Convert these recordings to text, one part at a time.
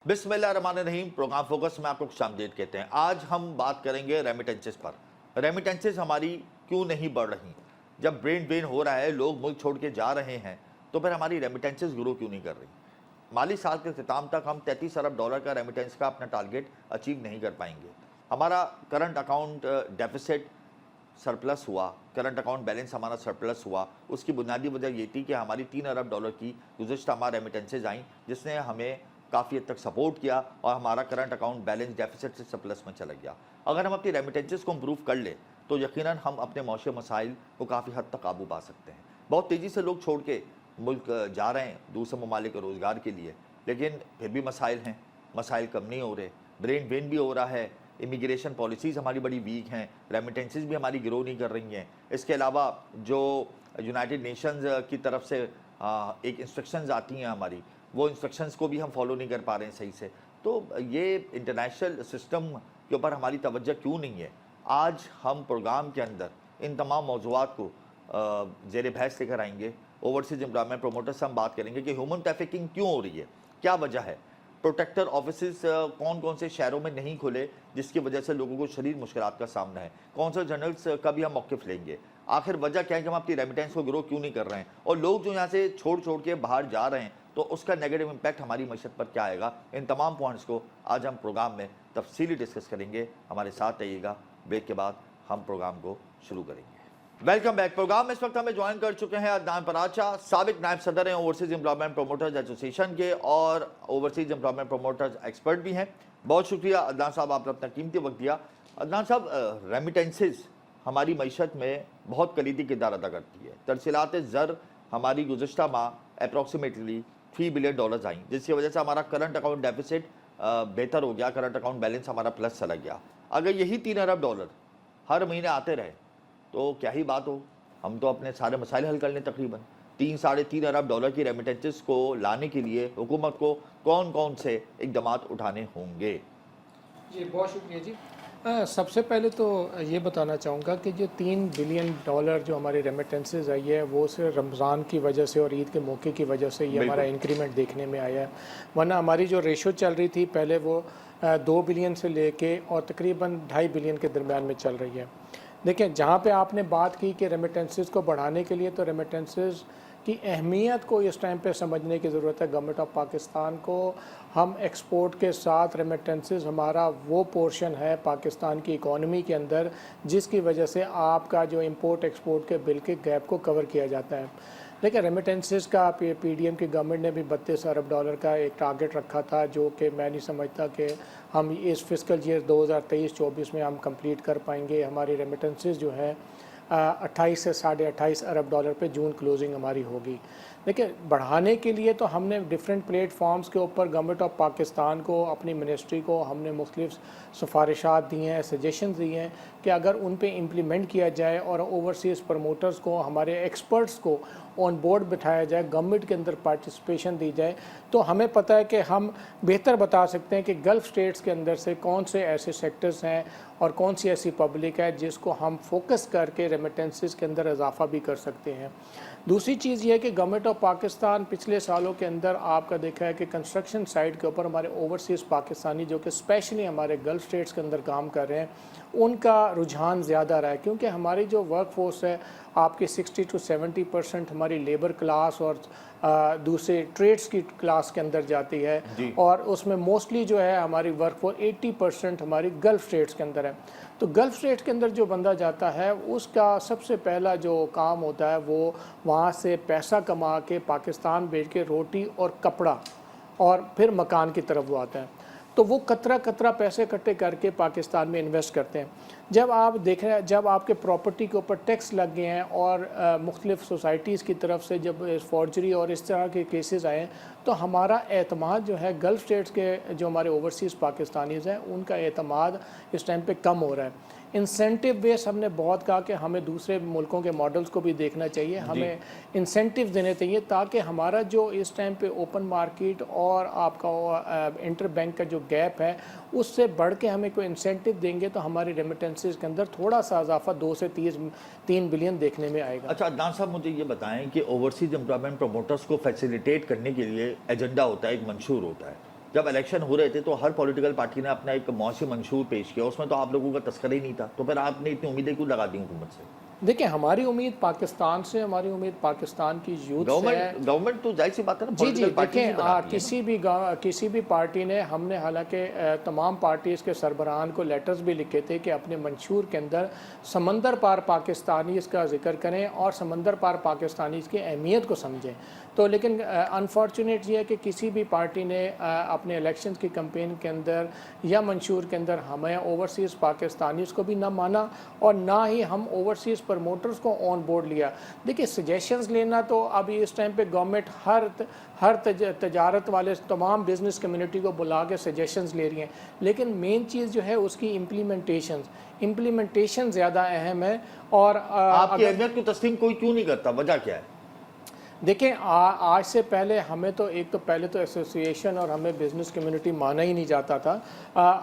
बिस्मिल्लाहिर्रहमानिर्रहीम। Programme focus में आपको खुशामदीद कहते हैं। आज हम बात करेंगे रेमिटेंसेस पर। रेमिटेंसेस हमारी क्यों नहीं बढ़ रही? जब ब्रेन ड्रेन हो रहा है, लोग मुल्क छोड़ के जा रहे हैं, तो फिर हमारी रेमिटेंसेस ग्रो क्यों नहीं कर रही? माली साल के अख्ताम तक हम 33 अरब डॉलर का रेमिटेंस का अपना टारगेट अचीव नहीं कर पाएंगे। हमारा करंट अकाउंट डेफिसिट सरप्लस हुआ, करंट अकाउंट बैलेंस हमारा सरप्लस हुआ। उसकी बुनियादी वजह ये थी कि हमारी 3 अरब डॉलर की गुज़श्ता माह रेमिटेंसेज आई, जिसने हमें काफ़ी हद तक सपोर्ट किया और हमारा करंट अकाउंट बैलेंस डेफिसिट से सरप्लस में चला गया। अगर हम अपनी रेमिटेंसेज को इम्प्रूव कर ले तो यकीनन हम अपने मौशी मसाइल को काफ़ी हद तक काबू पा सकते हैं। बहुत तेज़ी से लोग छोड़ के मुल्क जा रहे हैं दूसरे ममालिक के रोज़गार के लिए, लेकिन फिर भी मसाइल हैं, मसाइल कम नहीं हो रहे, ब्रेन ड्रेन भी हो रहा है, इमिग्रेशन पॉलिसीज़ हमारी बड़ी वीक हैं, रेमिटेंसेज भी हमारी ग्रो नहीं कर रही हैं। इसके अलावा जो यूनाइटेड नेशंस की तरफ से एक इंस्ट्रक्शंस आती हैं हमारी, वो इंस्ट्रक्शंस को भी हम फॉलो नहीं कर पा रहे हैं सही से। तो ये इंटरनेशनल सिस्टम के ऊपर हमारी तवज्जो क्यों नहीं है? आज हम प्रोग्राम के अंदर इन तमाम मौज़ूआत को ज़ेर बहस लेकर आएंगे। ओवरसीज़ एम्प्लॉयमेंट प्रोमोटर से हम बात करेंगे कि ह्यूमन ट्रैफिकिंग क्यों हो रही है, क्या वजह है, प्रोटेक्टर ऑफिस कौन कौन से शहरों में नहीं खुले जिसकी वजह से लोगों को शदीद मुश्किलात का सामना है, कौन से जनरल्स का भी हम मौक़िफ़ लेंगे, आखिर वजह क्या है कि हम अपनी रेमिटेंस को ग्रो क्यों नहीं कर रहे हैं, और लोग जो यहाँ से छोड़ के बाहर जा रहे हैं तो उसका नेगेटिव इम्पैक्ट हमारी मईशत पर क्या आएगा। इन तमाम पॉइंट्स को आज हम प्रोग्राम में तफसीली डिस्कस करेंगे। हमारे साथ रहिएगा। ब्रेक के बाद हम प्रोग्राम को शुरू करेंगे। Welcome back. प्रोग्राम में इस वक्त हमें ज्वाइन कर चुके हैं अदनान पराचा, साबिक नायब सदर हैं ओवरसीज़ एम्प्लॉयमेंट प्रोमोटर्स एसोसिएशन के और ओवरसीज़ एम्प्लॉयमेंट प्रोमोटर्स एक्सपर्ट भी हैं। बहुत शुक्रिया अदनान साहब, आपने अपना कीमती वक्त दिया। अदनान साहब, रेमिटेंसेस हमारी मईशत में बहुत कलीदी किरदार अदा करती है। तरसीलात ज़र हमारी गुज़श्ता माह अप्रॉक्सीमेटली $3 बिलियन आई, जिसकी वजह से हमारा करंट अकाउंट डेफिसिट बेहतर हो गया, करंट अकाउंट बैलेंस हमारा प्लस चला गया। अगर यही 3 अरब डॉलर हर महीने आते रहे तो क्या ही बात हो, हम तो अपने सारे मसाइल हल कर लें। तकरीबन 3-3.5 अरब डॉलर की रेमिटेंसेस को लाने के लिए हुकूमत को कौन कौन से इक़दामात उठाने होंगे? जी बहुत शुक्रिया जी। सबसे पहले तो ये बताना चाहूँगा कि जो $3 बिलियन जो हमारी रेमिटेंसेज आई है वो सिर्फ रमज़ान की वजह से और ईद के मौके की वजह से ये हमारा इंक्रीमेंट देखने में आया है। वरना हमारी जो रेशो चल रही थी पहले वो 2 बिलियन से लेके और तकरीबन 2.5 बिलियन के दरमियान में चल रही है। देखिए, जहाँ पे आपने बात की कि रेमिटेंसेस को बढ़ाने के लिए, तो रेमिटेंसेस की अहमियत को इस टाइम पे समझने की ज़रूरत है गवर्नमेंट ऑफ पाकिस्तान को। हम एक्सपोर्ट के साथ रेमिटेंसेस हमारा वो पोर्शन है पाकिस्तान की इकॉनमी के अंदर जिसकी वजह से आपका जो इंपोर्ट एक्सपोर्ट के बिल के गैप को कवर किया जाता है। लेकिन रेमिटेंसेस का पीडीएम की गवर्नमेंट ने भी 32 अरब डॉलर का एक टारगेट रखा था, जो कि मैं नहीं समझता कि हम इस फिस्कल ईयर 2023-24 में हम कंप्लीट कर पाएंगे। हमारी रेमिटेंसेस जो है 28 से 28.5 अरब डॉलर पे जून क्लोजिंग हमारी होगी। देखिए, बढ़ाने के लिए तो हमने डिफरेंट प्लेटफॉर्म्स के ऊपर गवर्नमेंट ऑफ पाकिस्तान को, अपनी मिनिस्ट्री को हमने मुख्तलिफ सिफारिशात दी हैं, सजेशन दिए हैं कि अगर उन पे इम्प्लीमेंट किया जाए और ओवरसीज़ प्रमोटर्स को, हमारे एक्सपर्ट्स को ऑन बोर्ड बिठाया जाए, गवर्नमेंट के अंदर पार्टिसिपेशन दी जाए, तो हमें पता है कि हम बेहतर बता सकते हैं कि गल्फ़ स्टेट्स के अंदर से कौन से ऐसे सेक्टर्स हैं और कौन सी ऐसी पब्लिक है जिसको हम फोकस करके रेमिटेंसेस के अंदर इजाफा भी कर सकते हैं। दूसरी चीज़ ये है कि गवर्नमेंट ऑफ पाकिस्तान पिछले सालों के अंदर आपका देखा है कि कंस्ट्रक्शन साइड के ऊपर हमारे ओवरसीज़ पाकिस्तानी जो कि स्पेशली हमारे गल्फ़ स्टेट्स के अंदर काम कर रहे हैं, उनका रुझान ज़्यादा रहा है, क्योंकि हमारी जो वर्क फोर्स है आपकी 60 to 70% हमारी लेबर क्लास और दूसरे ट्रेड्स की क्लास के अंदर जाती है, और उसमें मोस्टली जो है हमारी वर्क फोर्स 80% हमारी गल्फ़ स्टेट्स के अंदर है। तो गल्फ़ स्टेट्स के अंदर जो बंदा जाता है उसका सबसे पहला जो काम होता है वो वहाँ से पैसा कमा के पाकिस्तान भेज के रोटी और कपड़ा और फिर मकान की तरफ वो आता है। तो वो कतरा पैसे इकट्ठे करके पाकिस्तान में इन्वेस्ट करते हैं। जब आप देख रहे हैं, जब आपके प्रॉपर्टी के ऊपर टैक्स लग गए हैं और मुख्तलिफ सोसाइटीज़ की तरफ से जब फॉर्जरी और इस तरह के केसेस आए हैं, तो हमारा एतमाद जो है गल्फ़ स्टेट्स के जो हमारे ओवरसीज़ पाकिस्तानीज़ हैं उनका एतमाद इस टाइम पे कम हो रहा है। इंसेंटिव बेस हमने बहुत कहा कि हमें दूसरे मुल्कों के मॉडल्स को भी देखना चाहिए, हमें इंसेंटिव देने चाहिए ताकि हमारा जो इस टाइम पे ओपन मार्केट और आपका इंटर बैंक का जो गैप है उससे बढ़ के हमें कोई इंसेंटिव देंगे तो हमारी रेमिटेंसेस के अंदर थोड़ा सा इजाफा 2 से 3 बिलियन देखने में आएगा। अच्छा अदनान साहब, मुझे ये बताएं कि ओवरसीज एम्प्लॉयमेंट प्रमोटर्स को फैसिलिटेट करने के लिए एजेंडा होता है, एक मंशूर होता है, जब इलेक्शन हो रहे थे तो हर पॉलिटिकल पार्टी ने अपना एक मौसी मंशूर पेश किया, उसमें तो आप लोगों का तस्करा ही नहीं था, तो फिर आपने इतनी उम्मीदें क्यों लगा दी हुकूमत से? देखिए, हमारी उम्मीद पाकिस्तान से, हमारी उम्मीद पाकिस्तान की यूथ से है। गवर्नमेंट तो जाहिर सी बात है ना, जी जी, पॉलिटिकल पार्टी देखें किसी भी पार्टी ने, हमने हालांकि तमाम पार्टीज़ के सरबराहान को लेटर्स भी लिखे थे कि अपने मंशूर के अंदर समंदर पार पाकिस्तानी इसका जिक्र करें और समंदर पार पाकिस्तानी इसकी अहमियत को समझें। तो लेकिन अनफॉर्चुनेट ये है कि किसी भी पार्टी ने अपने इलेक्शन की कैंपेन के अंदर या मंशूर के अंदर हमें ओवरसीज़ पाकिस्तानीज़ को भी ना माना और ना ही हम ओवरसीज़ प्रमोटर्स को ऑन बोर्ड लिया। देखिए, सजेशंस लेना तो अभी इस टाइम पे गवर्नमेंट हर तजारत वाले तमाम बिजनेस कम्युनिटी को बुला के सजेशंस ले रही हैं, लेकिन मेन चीज़ जो है उसकी इम्प्लीमेंटेशन ज़्यादा अहम है। और आपकी अहमियत को तस्लीम कोई क्यों नहीं करता, वजह क्या है? देखें, आज से पहले हमें तो पहले तो एसोसिएशन और हमें बिज़नेस कम्युनिटी माना ही नहीं जाता था।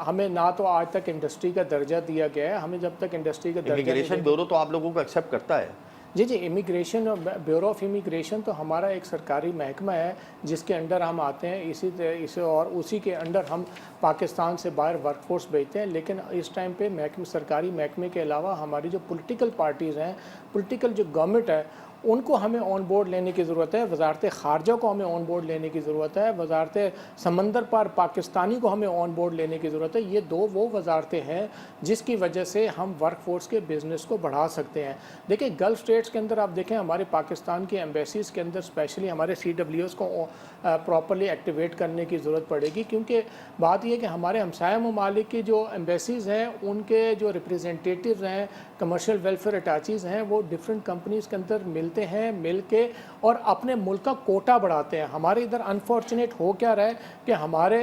हमें ना तो आज तक इंडस्ट्री का दर्जा दिया गया है। हमें जब तक इंडस्ट्री का दर्जा, इमिग्रेशन ब्यूरो तो आप लोगों को एक्सेप्ट करता है। जी जी, इमिग्रेशन और ब्यूरो ऑफ इमिग्रेशन तो हमारा एक सरकारी महकमा है जिसके अंडर हम आते हैं, इसे और उसी के अंडर हम पाकिस्तान से बाहर वर्कफोर्स भेजते हैं। लेकिन इस टाइम पे सरकारी महकमे के अलावा हमारी जो पॉलिटिकल पार्टीज़ हैं, पॉलिटिकल जो गवर्नमेंट है, उनको हमें ऑन बोर्ड लेने की ज़रूरत है। वजारत ख़ारजा को हमें ऑन बोर्ड लेने की ज़रूरत है। वजारत समंदर पार पाकिस्तानी को हमें ऑन बोर्ड लेने की ज़रूरत है। ये दो वो वजारतें हैं जिसकी वजह से हम वर्क फोर्स के बिज़नेस को बढ़ा सकते हैं। देखिए, गल्फ़ स्टेट्स के अंदर आप देखें, हमारे पाकिस्तान के एम्बेसीज़ के अंदर स्पेशली हमारे CWOs को प्रॉपरली एक्टिवेट करने की ज़रूरत पड़ेगी, क्योंकि बात यह है कि हमारे हमसाया ममालिक की जो एम्बेसीज़ हैं, उनके जो रिप्रेजेंटेटिव्स हैं, कमर्शियल वेलफेयर अटैचीज़ हैं, वो डिफरेंट कंपनीज़ के अंदर मिलते हैं, मिल के और अपने मुल्क का कोटा बढ़ाते हैं। हमारे इधर अनफॉर्चुनेट हो क्या रहा है कि हमारे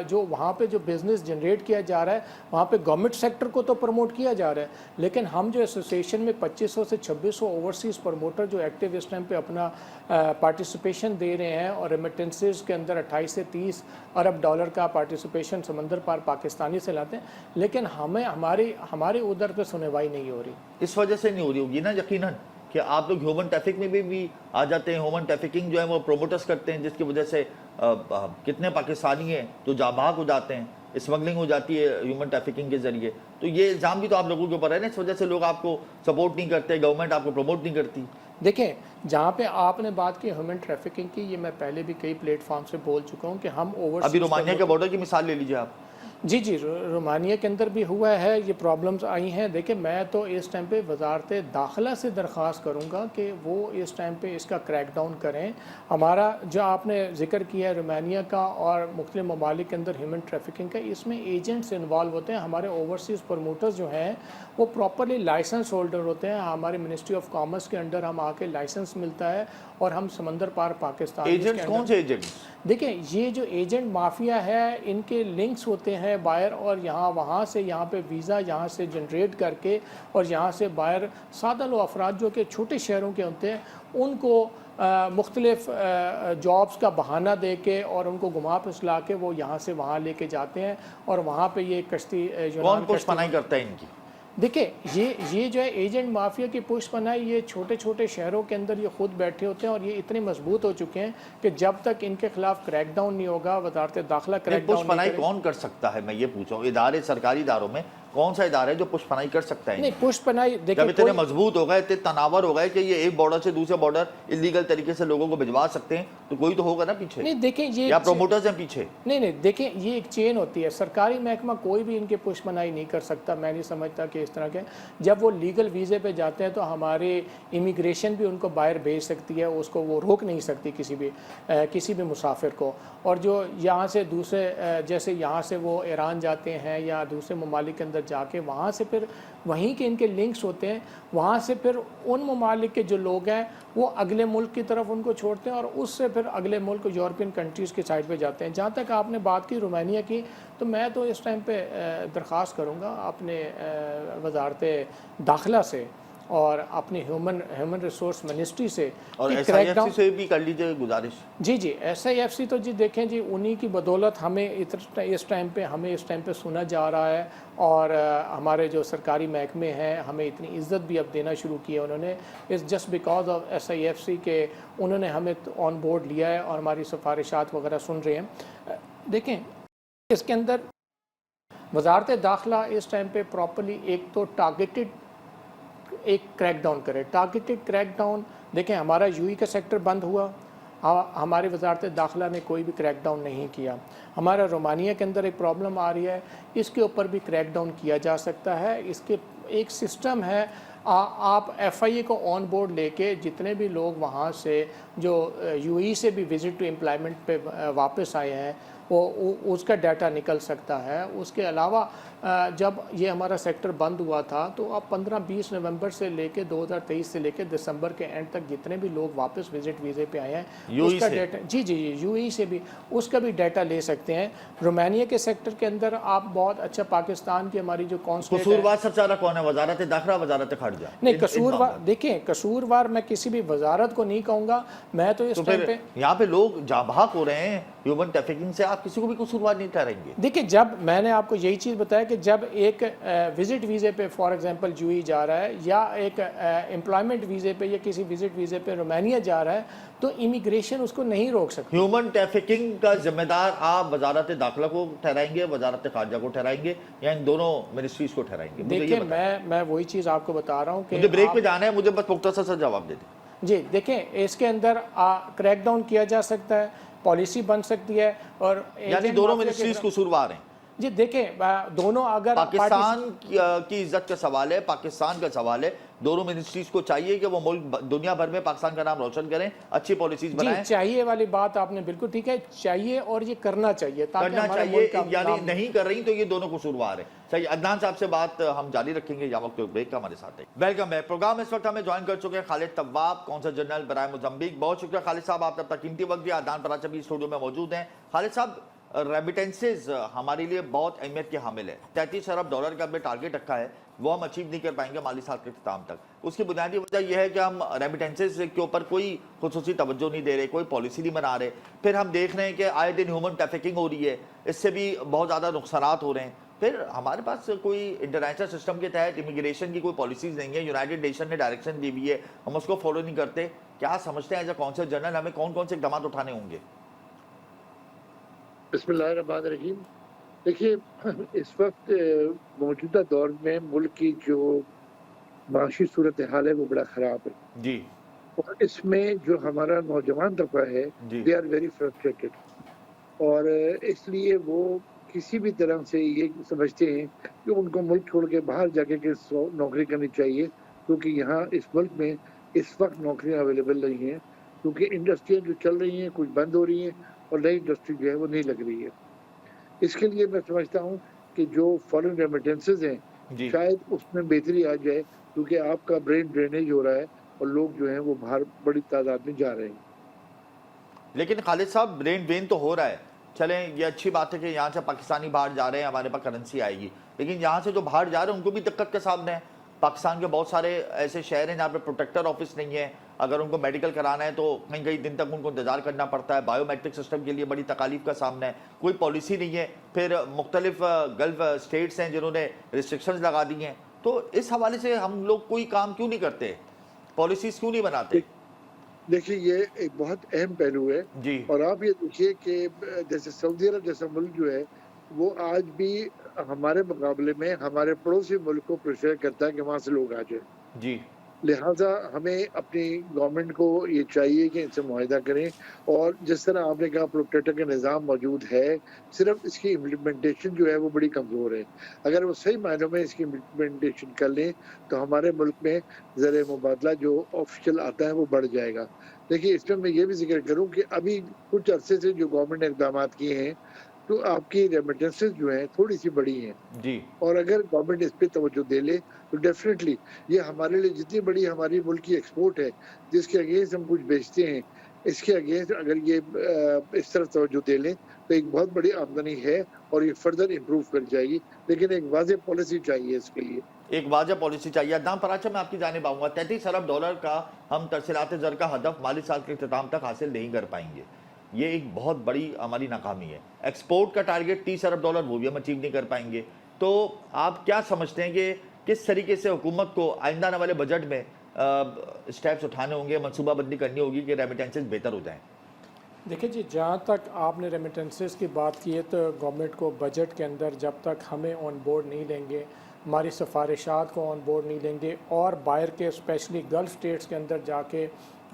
जो वहाँ पे जो बिज़नेस जनरेट किया जा रहा है, वहाँ पे गवर्नमेंट सेक्टर को तो प्रमोट किया जा रहा है, लेकिन हम जो एसोसिएशन में 2500 से 2600 ओवरसीज़ प्रमोटर जो एक्टिव इस टाइम पे अपना पार्टिसिपेशन दे रहे हैं और रेमिटेंसेस के अंदर 28 से 30 अरब डॉलर का पार्टिसिपेशन समंदर पार पाकिस्तानी से लाते हैं, लेकिन हमारे उधर पे सुनवाई नहीं हो रही। इस वजह से नहीं हो रही होगी ना, यकीनन, कि आप लोग ह्यूमन ट्रैफिक में भी आ जाते हैं। ह्यूमन ट्रैफिकिंग जो है वो प्रोमोटर्स करते हैं, जिसकी वजह से कितने पाकिस्तानी हैं जो जाबाक हो जाते हैं, स्मगलिंग हो जाती है ह्यूमन ट्रैफिकिंग के ज़रिए। तो ये इल्ज़ाम भी तो आप लोगों के ऊपर है ना, इस वजह से लोग आपको सपोर्ट नहीं करते, गवर्नमेंट आपको प्रमोट नहीं करती। देखें, जहाँ पे आपने बात की ह्यूमन ट्रैफिकिंग की, ये मैं पहले भी कई प्लेटफॉर्म से बोल चुका हूँ कि हम अभी रोमानिया के बॉर्डर की मिसाल ले लीजिए आप। जी जी, रोमानिया के अंदर भी हुआ है, ये प्रॉब्लम्स आई हैं। देखिए, मैं तो इस टाइम पे वजारत दाखिला से दरख्वास्त करूँगा कि वो इस टाइम पे इसका क्रैकडाउन करें। हमारा जो आपने जिक्र किया है रोमानिया का और मुख्तलिफ ममालिक के अंदर ह्यूमन ट्रैफिकिंग का, इसमें एजेंट्स इन्वॉल्व होते हैं। हमारे ओवरसीज़ प्रमोटर्स जो हैं वो प्रॉपरली लाइसेंस होल्डर होते हैं। हमारे मिनिस्ट्री ऑफ कॉमर्स के अंडर हम आके लाइसेंस मिलता है और हम समंदर पार पाकिस्तान। एजेंट्स कौन से एजेंट्स? देखिए, ये जो एजेंट माफिया है, इनके लिंक्स होते हैं बायर और वहाँ से यहाँ पे वीज़ा यहाँ से जनरेट करके और यहाँ से बायर सादा लो अफराद जो कि छोटे शहरों के होते हैं, उनको मुख्तलिफ जॉब्स का बहाना दे के और उनको घुमा फिसला के वो यहाँ से वहाँ लेके जाते हैं और वहाँ पे ये कश्ती कौन पुष्पनाई करता है इनकी? देखिए, ये जो है एजेंट माफिया की पुष्पनाई, ये छोटे छोटे शहरों के अंदर ये खुद बैठे होते हैं और ये इतने मजबूत हो चुके हैं कि जब तक इनके खिलाफ क्रैकडाउन नहीं होगा, वजारत दाखिला क्रैकडाउन पुष्पनाई कौन कर सकता है, मैं ये पूछ रहा हूँ। इदारे, सरकारी इदारों में कौन सा इदारा है जो पुष्पनाई कर सकता है? नहीं, पुष्पनाई देखिए, जब इतने मजबूत हो गए, इतने तनावर हो गए कि ये एक बॉर्डर से दूसरे बॉर्डर इलीगल तरीके से लोगों को भिजवा सकते हैं, तो कोई तो होगा ना पीछे। नहीं देखें, ये या प्रोमोटर्स हैं पीछे। नहीं, देखें, ये एक चेन होती है। सरकारी महकमा कोई भी इनके पुष्पनाई नहीं कर सकता। मैं नहीं समझता कि इस तरह के, जब वो लीगल वीज़े पे जाते हैं तो हमारे इमिग्रेशन भी उनको बाहर भेज सकती है, उसको वो रोक नहीं सकती किसी भी मुसाफिर को। और जो यहाँ से दूसरे, जैसे यहाँ से वो ईरान जाते हैं या दूसरे ममालिक के अंदर जाके वहाँ से फिर वहीं के इनके लिंक्स होते हैं, वहाँ से फिर उन ममालिक के जो लोग हैं वो अगले मुल्क की तरफ उनको छोड़ते हैं और उससे फिर अगले मुल्क यूरोपियन कंट्रीज़ की साइड पे जाते हैं। जहाँ तक आपने बात की रोमानिया की, तो मैं तो इस टाइम पे दरख्वास्त करूँगा अपने वजारत दाखिला से और अपनी ह्यूमन रिसोर्स मिनिस्ट्री से, और SIFC से भी कर लीजिए गुजारिश। जी, SIFC तो जी देखें जी, उन्हीं की बदौलत हमें इस टाइम पे सुना जा रहा है और हमारे जो सरकारी महकमे हैं हमें इतनी इज्जत भी अब देना शुरू की है उन्होंने। इस जस्ट बिकॉज ऑफ SIFC के उन्होंने हमें ऑन बोर्ड लिया है और हमारी सिफारिशात वगैरह सुन रहे हैं। देखें, इसके अंदर वजारत दाखिला इस टाइम पे प्रॉपरली एक तो टारगेटेड एक क्रैकडाउन करे। टारगेटेड क्रैकडाउन देखें, हमारा यूई का सेक्टर बंद हुआ, हमारी वजारत दाखिला ने कोई भी क्रैकडाउन नहीं किया। हमारा रोमानिया के अंदर एक प्रॉब्लम आ रही है, इसके ऊपर भी क्रैकडाउन किया जा सकता है। इसके एक सिस्टम है, आप FIA को ऑन बोर्ड लेके जितने भी लोग वहाँ से जो यूई से भी विज़िट टू एम्प्लॉयमेंट पे वापस आए हैं वो उसका डाटा निकल सकता है। उसके अलावा जब ये हमारा सेक्टर बंद हुआ था तो अब 15-20 नवंबर से लेके 2023 से लेके दिसंबर के एंड तक जितने भी लोग वापस विजिट वीज़े पे आए हैं उसका डाटा, जी जी यूई से भी उसका भी डाटा ले सकते हैं। रोमानिया के सेक्टर के अंदर आप बहुत अच्छा, पाकिस्तान की हमारी जो कॉन्सुलेट कसूरवार सबसे ज़्यादा कौन है? वजारत दाखिला, वजारत खारजा? नहीं, कसूरवार देखें, कसूरवार मैं किसी भी वजारत को नहीं कहूँगा, मैं तो इस टाइम पे यहाँ पे लोग जाबाक हो रहे हैं ह्यूमन ट्रैफिकिंग से, आप किसी को भी कसूरवार नहीं ठहराएंगे। देखिए, जब मैंने आपको यही चीज़ बताया कि जब एक विजिट वीज़े पे फॉर एग्जांपल यूई जा रहा है या एक एम्प्लॉयमेंट वीज़े पे या किसी विजिट वीज़े पे रोमानिया जा रहा है तो इमिग्रेशन उसको नहीं रोक सकती। ह्यूमन ट्रैफिकिंग का जिम्मेदार आप वजारत दाखिला को ठहराएंगे, वजारत खारजा को ठहराएंगे, या इन दोनों मिनिस्ट्रीज को ठहराएंगे? देखिए, मैं वही चीज़ आपको बता रहा हूँ कि मुझे ब्रेक पे जाना है, मुझे बस मुख्तसर सा जवाब दे दें। जी देखें, इसके अंदर क्रैकडाउन किया जा सकता है, पॉलिसी बन सकती है, और यानी दोनों मिनिस्ट्रीज कसूरवार हैं। जी देखें, दोनों अगर पाकिस्तान की इज्जत का सवाल है, पाकिस्तान का सवाल है, दोनों मिनिस्ट्रीज को चाहिए कि वो मुल्क दुनिया भर में पाकिस्तान का नाम रोशन करें, अच्छी पॉलिसीज बनाएं। चाहिए वाली बात आपने बिल्कुल ठीक है, चाहिए और ये करना चाहिए, करना चाहिए, यानी नहीं कर रही तो ये दोनों कसूरवार है। सही, अदनान साहब से बात हम जारी रखेंगे या वक्त ब्रेक का हमारे साथ है। Welcome back. प्रोग्राम इस वक्त हमें ज्वाइन कर चुके हैं खालिद तव्वाब, कौंसल जनरल बराए मोज़म्बिक। बहुत शुक्रिया खालिद साहब, आपने अपना कीमती वक्त दिया। अदनान पराचमी स्टूडियो में मौजूद हैं। खालिद साहब, रेमिटेंसेज हमारे लिए बहुत अहमियत के हामिल है। $33 अरब का हमने टारगेट रखा है, वो हम अचीव नहीं कर पाएंगे माली साल के अख्ताम तक। उसकी बुनियादी वजह यह है कि हम रेमिटेंसेज के ऊपर कोई खुसूसी तवज्जो नहीं दे रहे, कोई पॉलिसी नहीं बना रहे। फिर हम देख रहे हैं कि आए दिन ह्यूमन ट्रैफिकिंग हो रही है, इससे भी बहुत ज़्यादा नुकसानात हो रहे हैं। फिर हमारे पास कोई इंटरनेशनल सिस्टम के तहत इमिग्रेशन की कोई पॉलिसीज़ नहीं है। यूनाइटेड नेशन ने डायरेक्शन दी हुई है, हम उसको फॉलो नहीं करते। क्या समझते हैं एज अ कौंसल जनरल हमें कौन कौन से इक़दाम उठाने होंगे? बिस्मिल्लाहिर्रहमानिर्रहीम। देखिए, इस वक्त मौजूदा दौर में मुल्क की जो माशी सूरत हाल है वो बड़ा ख़राब है जी, और इसमें जो हमारा नौजवान तबका है दे आर वेरी फ्रस्ट्रेटेड, और इसलिए वो किसी भी तरह से ये समझते हैं कि उनको मुल्क छोड़ के बाहर जाके के नौकरी करनी चाहिए, क्योंकि यहाँ इस मुल्क में इस वक्त नौकरियाँ अवेलेबल नहीं हैं, क्योंकि इंडस्ट्रियाँ जो चल रही हैं कुछ बंद हो रही हैं और नई इंडस्ट्री जो है वो नहीं लग रही है। इसके लिए मैं समझता हूँ कि जो फॉरेन रेमिटेंसेज हैं शायद उसमें बेहतरी आ जाए, क्योंकि आपका ब्रेन ड्रेनेज हो रहा है और लोग जो हैं वो बाहर बड़ी तादाद में जा रहे हैं। लेकिन खालिद साहब, ब्रेन ड्रेन तो हो रहा है, चलें ये अच्छी बात है कि यहाँ से पाकिस्तानी बाहर जा रहे हैं, हमारे पास करेंसी आएगी, लेकिन यहाँ से जो बाहर जा रहे हैं उनको भी दिक्कत के सामने है। पाकिस्तान के बहुत सारे ऐसे शहर हैं जहाँ पे प्रोटेक्टर ऑफिस नहीं है, अगर उनको मेडिकल कराना है तो कई कई दिन तक उनको इंतजार करना पड़ता है। बायोमेट्रिक सिस्टम के लिए बड़ी तकालीफ का सामना है, कोई पॉलिसी नहीं है। फिर मुख्तलिफ गल्फ स्टेट्स हैं जिन्होंने रिस्ट्रिक्शंस लगा दी हैं। तो इस हवाले से हम लोग कोई काम क्यों नहीं करते, पॉलिसीज क्यों नहीं बनाते? देखिए, ये एक बहुत अहम पहलू है जी, और आप ये देखिए कि जैसे सऊदी अरब जैसा मुल्क जो है वो आज भी हमारे मुकाबले में हमारे पड़ोसी मुल्क को प्रेशर करता है कि वहाँ से लोग आ जाए। जी, लिहाजा हमें अपनी गवर्नमेंट को ये चाहिए कि इनसे मुआहिदा करें, और जिस तरह आपने कहा प्रोटेक्टर का निज़ाम मौजूद है, सिर्फ इसकी इम्प्लीमेंटेशन जो है वो बड़ी कमज़ोर है। अगर वो सही मायनों में इसकी इम्प्लीमेंटेशन कर लें तो हमारे मुल्क में ज़र मुबादला जो ऑफिशियल आता है वो बढ़ जाएगा। देखिए, इसमें मैं ये भी जिक्र करूँ कि अभी कुछ अरसे से जो गवर्नमेंट ने इक़दाम किए हैं तो आपकी रेमिटेंसेज जो हैं थोड़ी सी बड़ी हैं, जी, और अगर गवर्नमेंट इस पे तवज्जो दे ले तो डेफिनेटली ये हमारे लिए जितनी बड़ी हमारी मुल्क की एक्सपोर्ट है, जिसके अगेंस्ट हम कुछ बेचते हैं, इसके अगेंस्ट अगर ये इस तरफ तवज्जो दे लें तो एक बहुत बड़ी आमदनी है और ये फर्दर इम्प्रूव कर जाएगी। लेकिन एक वाज़ेह पॉलिसी चाहिए इसके लिए, एक वाजह पॉलिसी चाहिए। अदनान पराचा, मैं आपकी जानिब आऊँगा। $33 अरब का हम तरसीलात ज़र का हदफ माली साल के अख्ताम तक हासिल नहीं कर पाएंगे, ये एक बहुत बड़ी हमारी नाकामी है। एक्सपोर्ट का टारगेट $30 अरब वो भी हम अचीव नहीं कर पाएंगे। तो आप क्या समझते हैं कि किस तरीके से हुकूमत को आइंदा आने वाले बजट में स्टेप्स उठाने होंगे, मनसूबाबंदी करनी होगी कि रेमिटेंसेज बेहतर हो जाएं? देखिए जी, जहाँ तक आपने रेमिटेंसेस की बात की है, तो गवर्नमेंट को बजट के अंदर जब तक हमें ऑन बोर्ड नहीं लेंगे, हमारी सिफारिशात को ऑन बोर्ड नहीं लेंगे और बाहर के स्पेशली गल्फ़ स्टेट्स के अंदर जाके